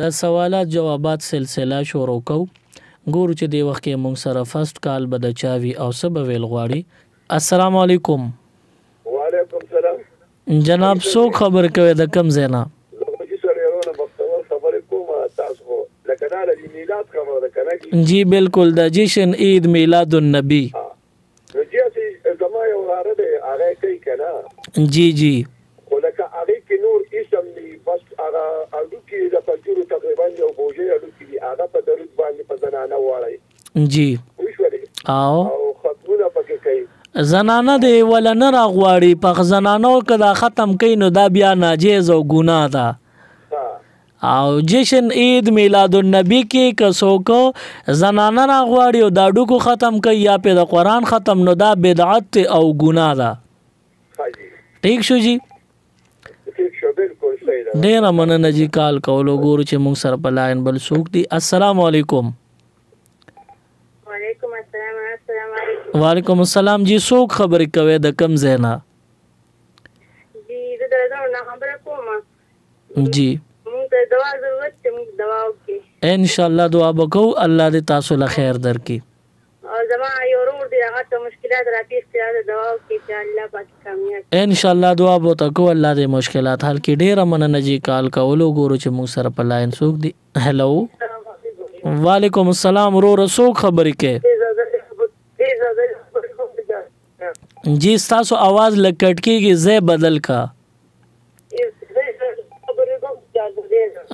د سوالات جوابات سلسله شروع کو ګورو چې د وخت کې مونږ سره فرست کال به د چاوي او سبب ویل غواړي. السلام علیکم. وعلیکم سلام. جناب سو خبر کوي د کم زینا جی بالکل د جشن عید میلاد النبی جی جی ولکه هغه کې نور اسم دی بس هغه اډو کې د فجر تقریبا یو بوجي اډو کې دی هغه په درود باندې په زنانه واړی جی وښوري او خطونه پکې کوي زنانه دی ولا نه راغواړي په زنانو کدا ختم کین نو دا بیا ناجیز او ګناه ده. او جشن عید میلاد النبی کې کسوکو زنانه راغواړي او دا ډوکو ختم کوي یا په د قران ختم نو دا بدعت او ګناه ده. ٹھیک شو جی ډیر مننه جی کال کولو ګورو چې موږ سره په لاین بل څوک دی. السلام علیکم. وعلیکم السلام. السلام علیکم. وعلیکم السلام جی څوک خبرې کوي د کم زینا جی د درځو خبره کوم جی موږ ته دوا ضرورت ته موږ دوا وکي ان شاء الله دعا وکړو الله دې تاسو له خیر درکړي. او زما یو ورور دی هغه ته مشکلات راپېښ کړي دوا وکي چې الله پاک کامیاب ان شاء الله دعا وکړو الله دې مشکلات حل کړي. ډیر مننه جی کال کولو ګورو چې موږ سره په لاین څوک دی. هلو وعلیکم السلام ورور څوک خبرې کوي جی تاسو आवाज لکټ کیږي زه بدل کا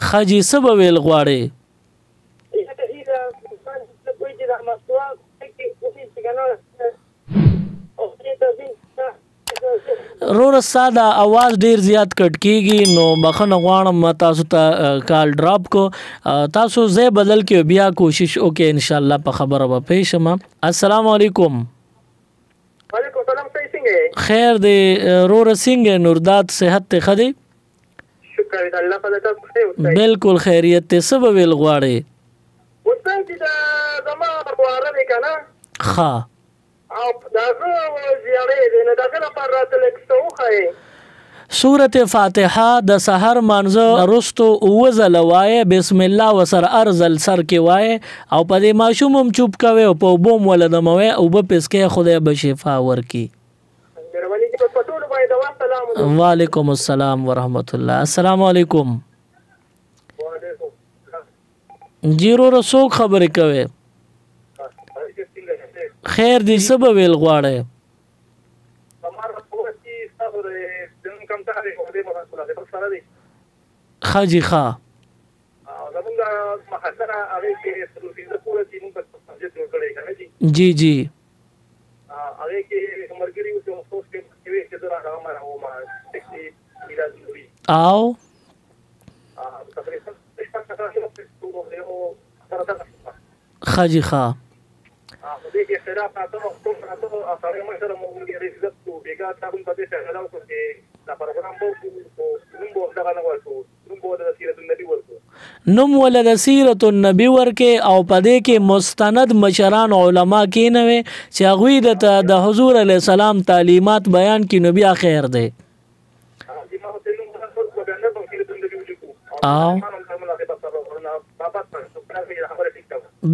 خاجي سبب ویل غواړي رور ساده आवाज ډیر زیات کټ کیږي نو بخنه غواړم تاسو ته کال ډراپ کو تاسو زه بدل کې بیا کوشش وکړئ ان شاء الله په خبره به پېښم. السلام علیکم. وعلیکم السلام. څنګه خیر دی رور څنګه نورداد صحت ته خدي شکر الله تعالی تاسو بالکل خیریت ته سبب ویل غواړي وته چې دا زما واره دی کنه ها او داغه زیارې دې نه داخله پر راتل څوخه سورة فاتحه د سحر منځ رستو وزل وای بسم الله وسر ارزل سر کې وای او په دې ماشوم چوپ کوي او په بوم ولدموي او په پسکه خدای به شفا ورکي. وعلیکم السلام ورحمت الله. السلام علیکم. جیرو رسوک خبرې کوي خیر دی سبب ویل غواړي خاجي خا جی جی او خاجي خا نوم ولد سیرت النبی ورکه او پدې کې مستند مشران علما کې نه وي چې هغه د حضور علی السلام تعلیمات بیان کې نو بیا خیر دی.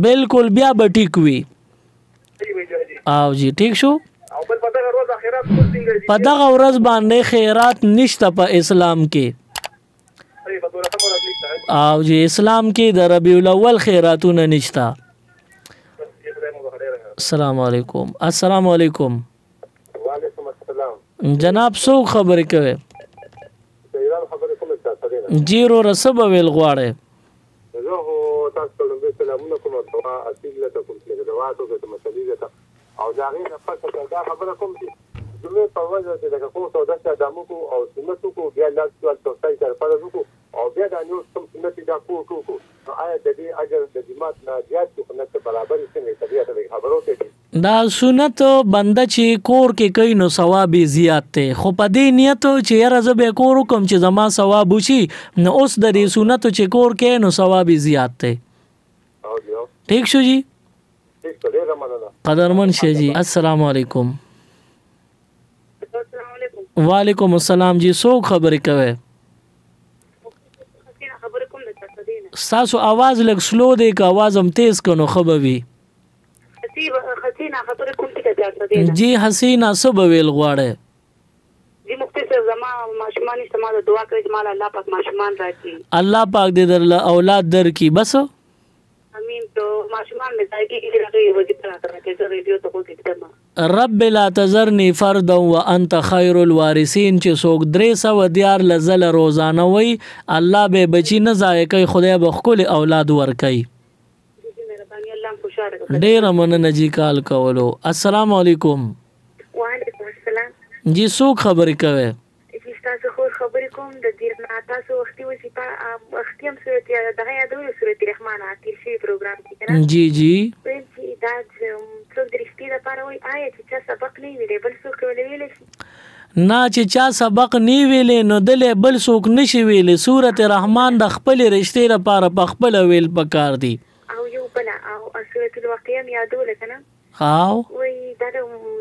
بالکل بیا به ټیک وي او جی ټیک شو. په دغه ورځ باندې خیرات نشته په اسلام کې او جی اسلام کې د ربیع الاول خیراتونه نشته. السلام علیکم. السلام علیکم. وعلیکم السلام. جناب سو خبرې کوي جیرو رسب ویل غواړي زه هو تاسو ته د سلامونه کوم دعا اصل ته کوم چې دعواتو ته مسلې ته او دا غي نه پاتې دا خبره کوم چې زموږ په وجه چې دا کوم څه د ادمو کو او سنتو کو بیا لاس ټول توسای تر فرض کو او بیا دا نو کوم سنت دا کو آیا د دې اجر د جماعت نه زیات کو نه برابر څنګه طبيعت د خبرو ته دا سنت بنده چې کور کې کوي نو ثواب زیات ته خو په دې نیت چې یاره زه به کور کوم چې زما ثواب وشي نو اوس د دې سنت چې کور کې نو ثواب زیات ته. ٹھیک شو جی قدرمن شه جی. السلام علیکم. وعلیکم السلام جی څوک خبرې کوي ستاسو आवाज لږ سلو دی که आवाज هم تیز کنو ښه به وي حسینه خبره کوم څه کوي جی حسینه څه به ویل غواړئ جی مفتی صاحب زما ماشومان استعمال دعا کوي چې مال الله پاک ماشومان راکړي الله پاک دې درله اولاد درکړي بس امين تو ماشومان مې ځای کې راغلي وظیفه راکړه چې ریډیو ته کوم کتابه رب لا تذرني فردا وانت خير الوارثين چې څوک 300 دیار لزل روزانه وي الله به بچی نه ضایع کوي خدای به خپل اولاد ورکوي ډیر مننه جی کال کولو السلام علیکم وعلیکم السلام جی څوک خبرې کوي تاسو خو خبرې کوم د دې تاسو وختي وظیفه وختي هم سورت دغه یادوي سورت رحمان عتیل شي پروګرام کې کنه جی جی دا څوک درشتي لپاره وای آیا چې چا سبق نه ویلې بل څوک ویلې شي نه چې چا سبق نه ویلې نو دلې بل څوک نشي ویلې سورت رحمان د خپل رشتې لپاره په خپل ویل پکار دی او یو بل او سورت الواقعه یادول کنه او وای دا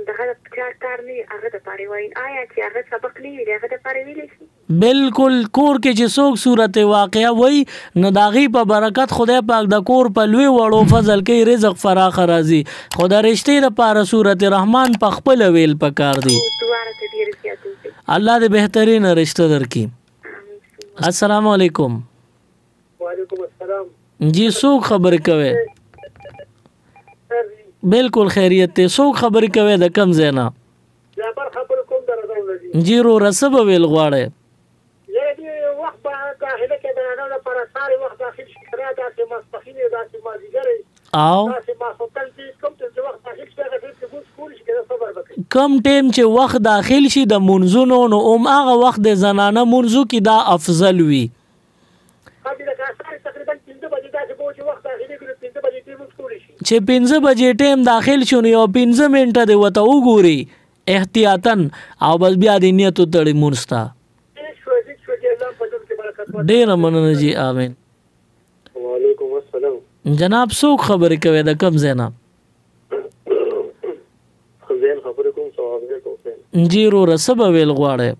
دغه کار نه هغه د پاره وای آیا چې هغه سبق نه ویلې هغه د پاره ویلې شي بالکل کور کې چې څوک صورت واقعه وای نو داغي په برکت خدای پاک د کور په لوی وړو فضل کوي رزق فراخ راځي خدای رښتې لپاره صورت رحمان په خپل ویل پکار دی الله دې بهترین رشتہ درکړي السلام علیکم وعلیکم السلام جی څوک خبرې کوي بالکل خیریت ته څوک خبرې کوي د کم زینا جابر خبر کوم درځول جی رو رسب ویل غواړي دې وخت په کاهله کې د نه لپاره ساري وخت داخل شي کرا داسې مستخینه داسې مازیګره او داسې ما هوټل کې کوم څه وخت داخل شي هغه چې موږ سکول شي کله صبر وکړي کم ټیم چې وخت داخل شي د منځونو نو هغه وخت د زنانه منځو کې دا افضل وي چې 5 بجې ټیم داخل شون یو 15 منټه دی وته وګوري احتیاطاً او بس بیا د نیت تړي مونستا ډیر مننه جی امين وعلیکم السلام جناب څوک خبرې کوي د کم زینا خزین خبرې کوم ثواب دې کوم جی رو رسب ویل غواړي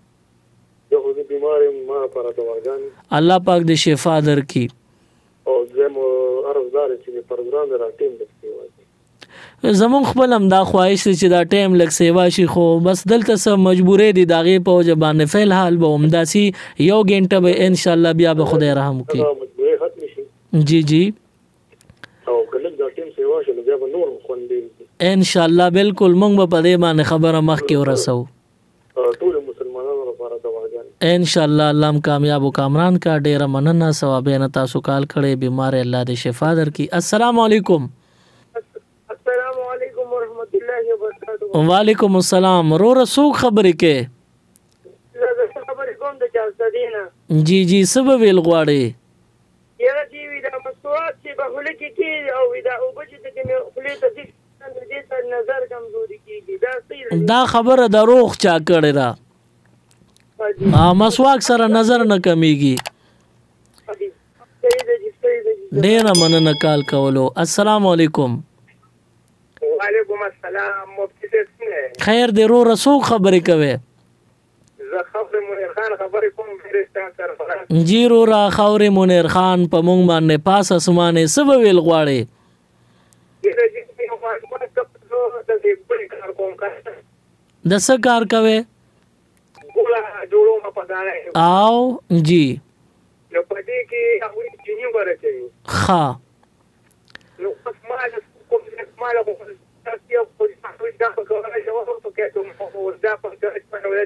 زه خو دې بیمار ما پر دواګان الله پاک دې شفا درکړي او زمو عرضدار چې پروګرام راټیم دې زمون خپل هم دا خواهش چې دا ټیم لک سیوا شي خو بس دلته سم مجبورې دي داغه په وجبان فعل حال به عمداسي یو غنټه به ان شاء الله بیا به خدای رحم وکړي مجبورې ختم شي جی جی او کله دا ټیم سیوا شي بیا به نور خوندې ان شاء الله بالکل مونږ په دې باندې خبره مخ کې ورسو ټول مسلمانانو لپاره دواګان ان شاء الله الله کامیاب او کامران کا ډیر مننه ثواب نه تاسو کال کړي بیمار الله دې شفا درکړي السلام علیکم السلام علیکم ورحمۃ اللہ وبرکاتہ وعلیکم السلام رو رسوک خبرې کې زه خبرې کوم د جدید جی جی سبب ویل غواړي یره دی وی دا مسوات چې په خله کې او دا او بچی ته کې خله ته دې نظر کمزوري کیږي دا صحیح دا خبره دروغ چا کړی دا مسواک سره نظر نه کمیږي ډیر مننه کال کولو السلام علیکم وعلیکم السلام مفتی څنګه خیر دې رو رسوک خبرې کوي زه خبر منیر خان خبرې کوم فرستان سره جی رو را خور منیر خان په مونږ باندې پاس اسمانه سبب ویل غواړي د څه کار کوي او جی نو پدې کې هغه چینی ورته ښه نو پس ما کوم ما له تاسو په دا په کومه جواب ورکړم او دا په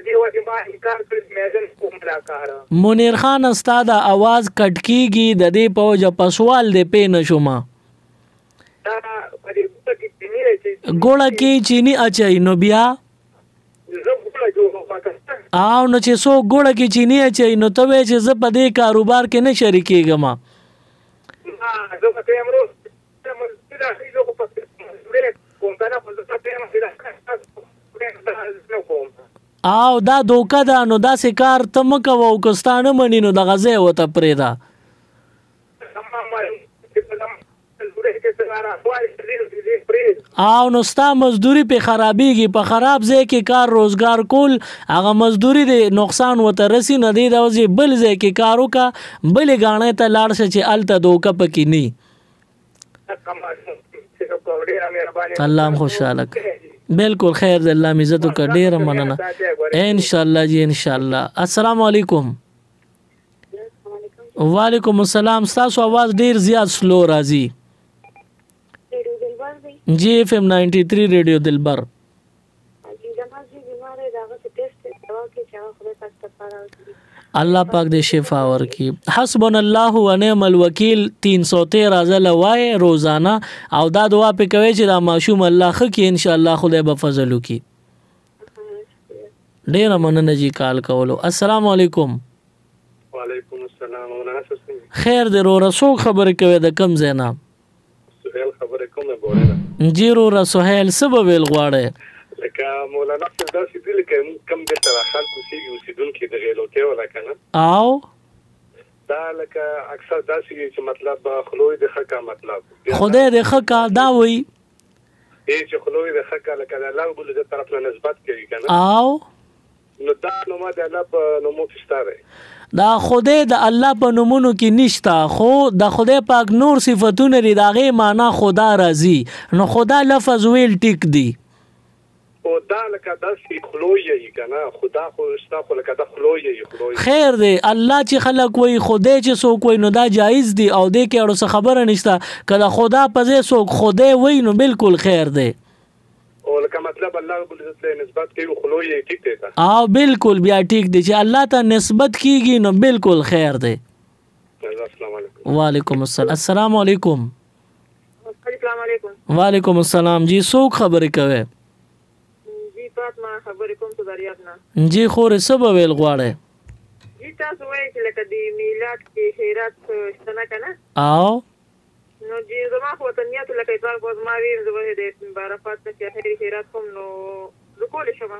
دې وخت ما انکار کړی مېزن کوم لا کار منیر خان استاد आवाज کټ کیږي د دې پوج په سوال دې پې نشوما ګوړه کې چینی اچي نو بیا او نو چې سو ګوړه کې چینی اچي نو ته چې ز په دې کاروبار کې نه شریکېږم او دا دوکه ده نو دا سکار ته مکوو کستانه منی نو د غزه وته پرېدا او نو ستا مزدوري په خرابېږي په خراب ځای کې کار روزګار کول هغه مزدوري د نقصان وته رسي نه دی دا وځي بل ځای کې کار وکړه بلې ګاڼې ته لاړ شه چې هلته دوکه پکې نه الله هم خوشحاله بالکل خیر دی الله عزت وکړه ډېره مننه انشاءالله جی انشاءالله السلام علیکم وعلیکم السلام ستاسو आवाज ډیر زیات سلو راځي جی اف ام 93 ریډیو دلبر الله پاک دې شفا ورکړي حسبنا الله ونعم الوکیل 313 ځله وای روزانه او دا دعا پې کوي چې دا ماشوم الله ښه کړي ان شاء الله خدای به فضل وکړي ډېره مننه جی کال کولو السلام علیکم وعلیکم السلام خیر دې وروره څوک خبرې کوي د کم ځای نه سهیل خبرې کومه بوله جی وروره سهیل څه به ویل غواړې لکه مولانا صاحب داسې دي لکه کم دلته خلک اوسېږي اوسېدونکي د غیلوتۍ ولا که نه او دا لکه اکثر داسې چې مطلب خلوی د ښه کا مطلب خدای دې ښه کا دا وایي چې خلوی د ښه کا لکه د الله رب العزت طرف نه نسبت کوي که نه او نو دا نوما د الله په نومو کې شته دی دا خدای د الله په نومونو کې نشته خو د خدای پاک نور صفتونه لري د هغې معنا خدا راځي نو خدا لفظ ویل ټیک دی او دا لکه داسې خلوی یې که نه خدا خو شته خو لکه دا خلوی یې خیر دی الله چې خلک وایي خدای چې څوک وایي نو دا جایز دی او دې کې اړو څه خبره نشته که د خدا په ځای څوک خدای وایي نو بالکل خیر دی او لکه مطلب الله رب العزت له نسبت کوي خلوی یې ټیک دی او بالکل بیا ټیک دی چې الله ته نسبت کیږي نو بالکل خیر دی السلام علیکم وعلیکم السلام السلام علیکم السلام علیکم وعلیکم السلام جی څوک خبرې کوي فاطمه خبرې کوم ته دریاب نه جی خورې څه به ویل غواړې جی تاسو وایئ چې لکه د میلاد کې خیرات شته نه که نه او نو جی زما خو ورته نیت لکه اتوار به زما ویم زه به د عرفات نه چې خیرات کوم نو زه کولی شم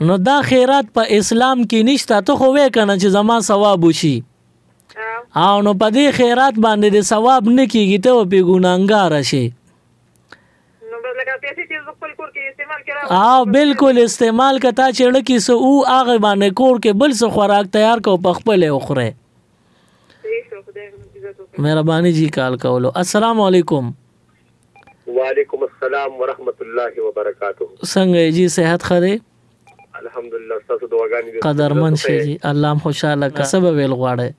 نو دا خیرات په اسلام کې نشته ته خو وایې که نه چې زما ثواب وشي او نو په دې خیرات باندې د ثواب نه کېږي ته به پې ګناهګاره شي او بالکل استعمال کتا چړه کې سو او هغه باندې کور کې بل څه خوراک تیار کو په خپل خوره مهرباني جی کال کولو السلام علیکم وعلیکم السلام ورحمت الله وبرکاتہ څنګه جی صحت خره الحمدلله تاسو دعاګانې قدرمن شي جی الله هم خوشاله کا سبب ویل غواړي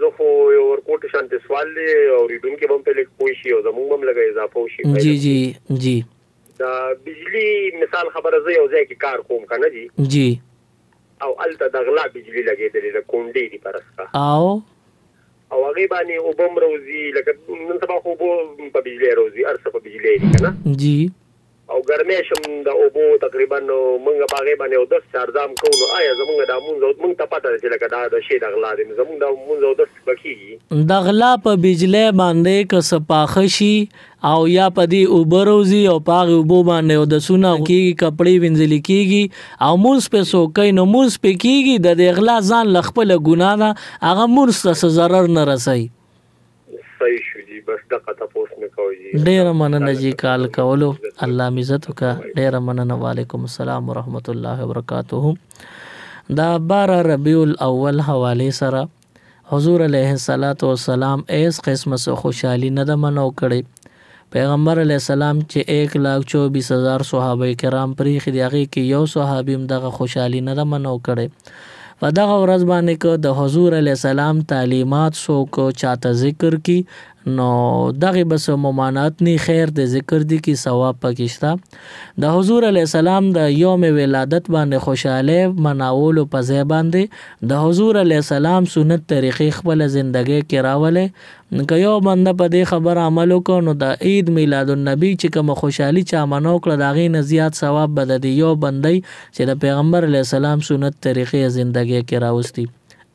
زه خو ورکوټ شانته سوال دی او ریډونکو هم په لیک پوي شي او زموږ هم لګي اضافه وشي جی جی جی دا بجلی مثال خبره زه یو ځای کې کار کوم کنه جی او الته د غلا بجلی لګېدلې د کونډې دی پرسکا او هغه باندې وبم روزي لکه نن سبا خو په بجلی روزي ارسه په بجلی دی کنه جی او ګرمې شم د اوبو تقریبا مونږ باغې باندې او 10 چارځام کوو آیا زمونږ د مونږ ته پته چې لکه دا د شی د غلا دی زمونږ د مونږ او 10 بکیږي د غلا په بجلی باندې که سپاخه شي او یا په دې اوبروزي او پاغه اوبو باندې او د سونه کیږي کپڑے وینځل کیږي او مونږ په سوکې نو مونږ په کیږي د غلا ځان لخپل ګناه ده هغه مونږ ته ضرر نه رسي صحیح شو جی بس دغه تاسو نه کوي ډیر مننه جی کال کولو الله عزت وکا ډیر مننه وعلیکم السلام ورحمت الله وبرکاتہ دا 12 ربیع الاول حواله سره حضور علیه الصلاۃ والسلام ایس قسم سو خوشحالی نه د منو کړي پیغمبر علیه السلام چې 1,24,000 صحابه کرام پرې خدایږي کې یو صحابي هم دغه خوشحالی نه د منو کړي په دغه ورځ باندې که د حضور علیه السلام تعلیمات څوک چاته ذکر کی نو دغه بس ممانعت نه خیر د ذکر دی کی ثواب پکښتا د حضور علیه السلام د یوم ولادت باندې خوشاله مناول په ځای باندې د حضور علیه السلام سنت طریقې خپل ژوندۍ کې راولې که یو بنده په دې خبر عمل وکړو نو د عید میلاد النبی چې کوم خوشحالي چا منو کړ دا غي نه زیات ثواب بد دی یو بندي چې د پیغمبر علیه السلام سنت طریقې ژوندۍ کې راوستي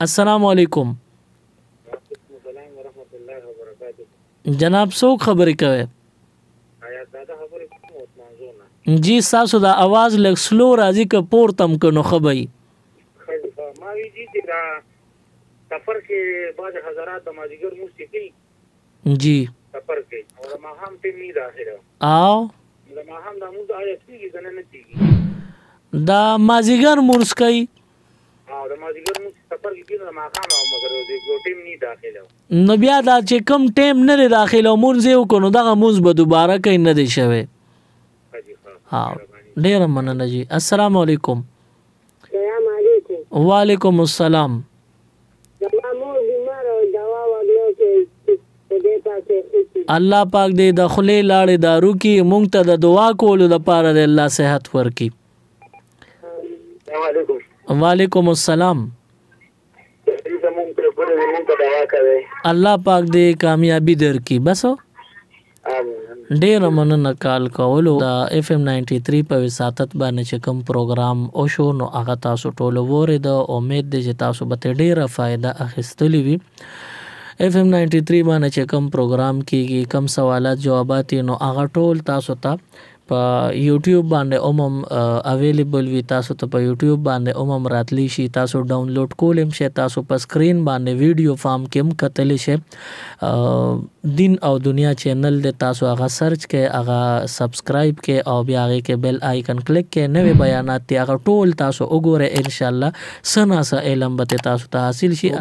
السلام علیکم جناب څوک خبرې کوي جی تاسو دا आवाज لږ سلو راځي که پورتم کنو خبري ما وی جی دا سفر کې بعض حضرات د ماجیګر موسیقي جی سفر کې او د ماهم ټیم نه داخله او د ماهم د موږ آیا کیږي کنه نه کیږي دا مازیګر مورس کوي او د مازیګر موږ سفر کې د ماهم او مگر د ټیم نه داخله نو بیا دا چې کم ټیم نه داخله مونږ یو کو نو دغه مونږ به دوباره کوي نه دی شوی ها ډیر مننه جی السلام علیکم السلام علیکم وعلیکم السلام الله پاک دې د خلې لاړې دارو کې مونږ ته د دعا کولو لپاره د الله صحت ورکړي. وعلیکم السلام. الله پاک دې کامیابی درکړي. بس ډېر مننه کال کولو. د اف ام 93 په وساتت باندې چې کوم پروګرام او شو نو هغه تاسو ټول وره د امید دې چې تاسو به ډېره فائدہ اخیستلی وي. اف ام 93 باندې چې کوم پروګرام کیږي کوم سوالات جوابات نو هغه ټول تاسو ته په یوټیوب باندې اویلیبل وي. تاسو ته په یوټیوب باندې راتلی شي. تاسو ډاونلوډ کولم شي. تاسو په سکرین باندې ویډیو فارم کې هم کتلی شي. دین او دنیا چینل د تاسو هغه سرچ کې هغه سبسکرائب کې او بیا هغه کې بیل آیکن کلیک کې نوې بیانات دی هغه ټول تاسو وګورئ. ان شاء الله سنا سه علم به تاسو ته حاصل شي.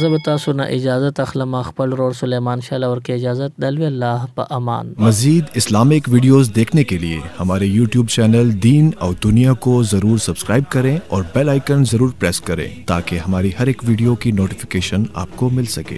زه به تاسو نه اجازه اخلم. خپل رور سلیمان شاه لور کې اجازه دلوي. الله په امان. مزید اسلامک ویڈیوز دیکھنے کے لیے ہمارے یوٹیوب چینل دین اور دنیا کو ضرور سبسکرائب کریں اور بیل آئیکن ضرور پریس کریں تاکہ ہماری ہر ایک ویڈیو کی نوٹیفیکیشن آپ کو مل سکے.